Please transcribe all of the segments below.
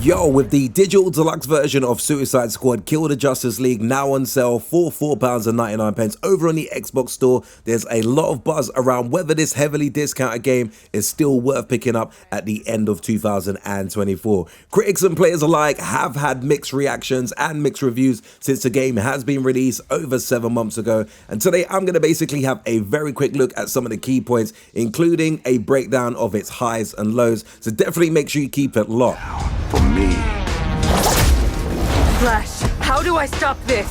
Yo, with the digital deluxe version of Suicide Squad Kill the Justice League now on sale for £4.99 over on the Xbox store, there's a lot of buzz around whether this heavily discounted game is still worth picking up at the end of 2024. Critics and players alike have had mixed reactions and mixed reviews since the game has been released over 7 months ago, and today I'm going to basically have a very quick look at some of the key points, including a breakdown of its highs and lows, so definitely make sure you keep it locked. For me. Flash, how do I stop this?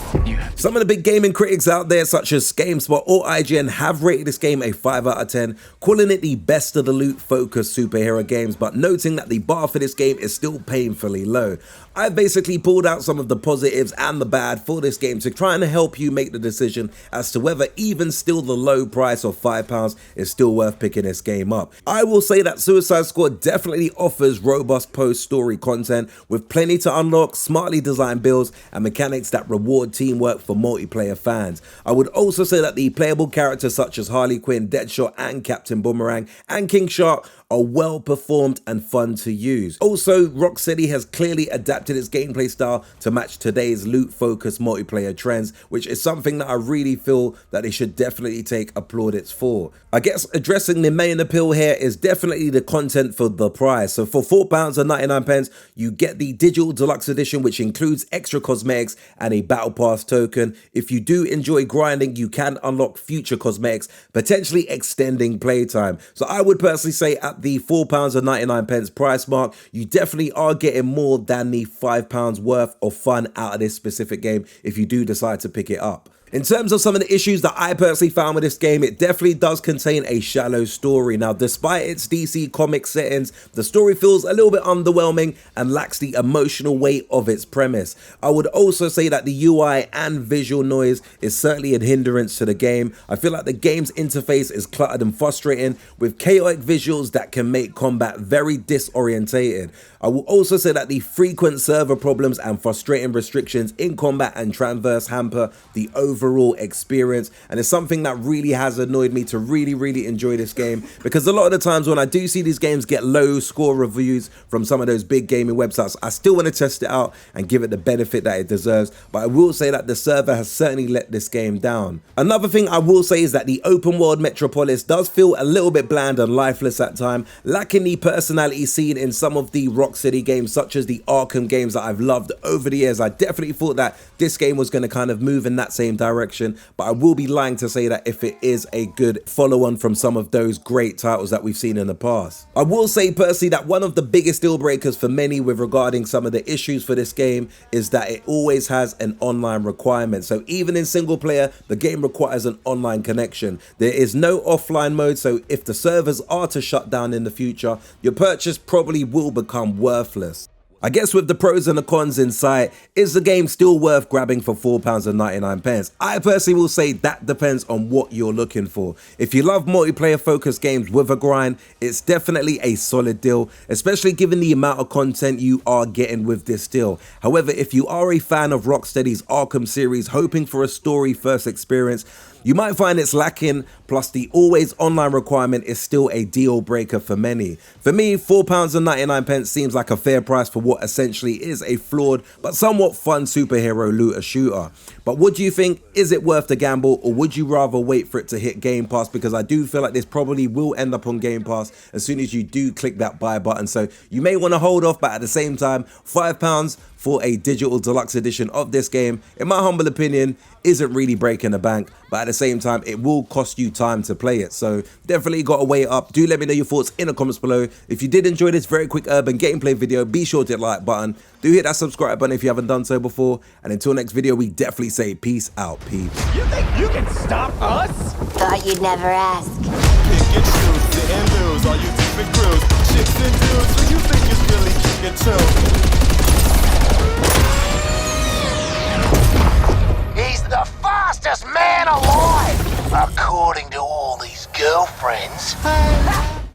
Some of the big gaming critics out there, such as GameSpot or IGN, have rated this game a 5 out of 10, calling it the best of the loot-focused superhero games, but noting that the bar for this game is still painfully low. I basically pulled out some of the positives and the bad for this game to try and help you make the decision as to whether even still the low price of £5 is still worth picking this game up. I will say that Suicide Squad definitely offers robust post-story content with plenty to unlock, smartly designed builds, and mechanics that reward teamwork for multiplayer fans. I would also say that the playable characters such as Harley Quinn, Deadshot, and Captain Boomerang, and King Shark are well performed and fun to use. Also, Rocksteady has clearly adapted its gameplay style to match today's loot-focused multiplayer trends, which is something that I really feel that they should definitely take plaudits for. I guess addressing the main appeal here is definitely the content for the price. So for £4.99, you get the digital deluxe edition, which includes extra cosmetics and a battle pass token. If you do enjoy grinding, you can unlock future cosmetics, potentially extending playtime. So I would personally say at the £4.99 price mark, you definitely are getting more than the £5 worth of fun out of this specific game if you do decide to pick it up. In terms of some of the issues that I personally found with this game, it definitely does contain a shallow story. Now, despite its DC Comics settings, the story feels a little bit underwhelming and lacks the emotional weight of its premise. I would also say that the UI and visual noise is certainly a hindrance to the game. I feel like the game's interface is cluttered and frustrating, with chaotic visuals that can make combat very disorientated. I will also say that the frequent server problems and frustrating restrictions in combat and traverse hamper the overall experience, and it's something that really has annoyed me to really enjoy this game, because a lot of the times when I do see these games get low score reviews from some of those big gaming websites, I still want to test it out and give it the benefit that it deserves, but I will say that the server has certainly let this game down. Another thing I will say is that the open world Metropolis does feel a little bit bland and lifeless at times, lacking the personality seen in some of the Rocksteady games such as the Arkham games that I've loved over the years. I definitely thought that this game was going to kind of move in that same direction, but I will be lying to say that if it is a good follow-on from some of those great titles that we've seen in the past. I will say personally that one of the biggest deal breakers for many with regarding some of the issues for this game is that it always has an online requirement. So even in single player, the game requires an online connection. There is no offline mode, so if the servers are to shut down in the future, your purchase probably will become worthless. I guess with the pros and the cons in sight, is the game still worth grabbing for £4.99? I personally will say that depends on what you're looking for. If you love multiplayer focused games with a grind, it's definitely a solid deal, especially given the amount of content you are getting with this deal. However, if you are a fan of Rocksteady's Arkham series hoping for a story first experience, you might find it's lacking, plus the always online requirement is still a deal breaker for many. For me, £4.99 seems like a fair price for what essentially is a flawed but somewhat fun superhero looter shooter. But what do you think? Is it worth the gamble, or would you rather wait for it to hit Game Pass? Because I do feel like this probably will end up on Game Pass as soon as you do click that buy button. So you may want to hold off, but at the same time, £5 for a digital deluxe edition of this game, in my humble opinion, isn't really breaking the bank, but at the same time, it will cost you time to play it. So definitely got to weigh it up. Do let me know your thoughts in the comments below. If you did enjoy this very quick urban gameplay video, be sure to hit the like button. Do hit that subscribe button if you haven't done so before. And until next video, we definitely say peace out, peeps. You think you can stop us? Thought you'd never ask. Pick and choose, sit and lose, all you different crews, chicks and dudes, who you think is really kicking too? He's the fastest man alive, according to all these girlfriends.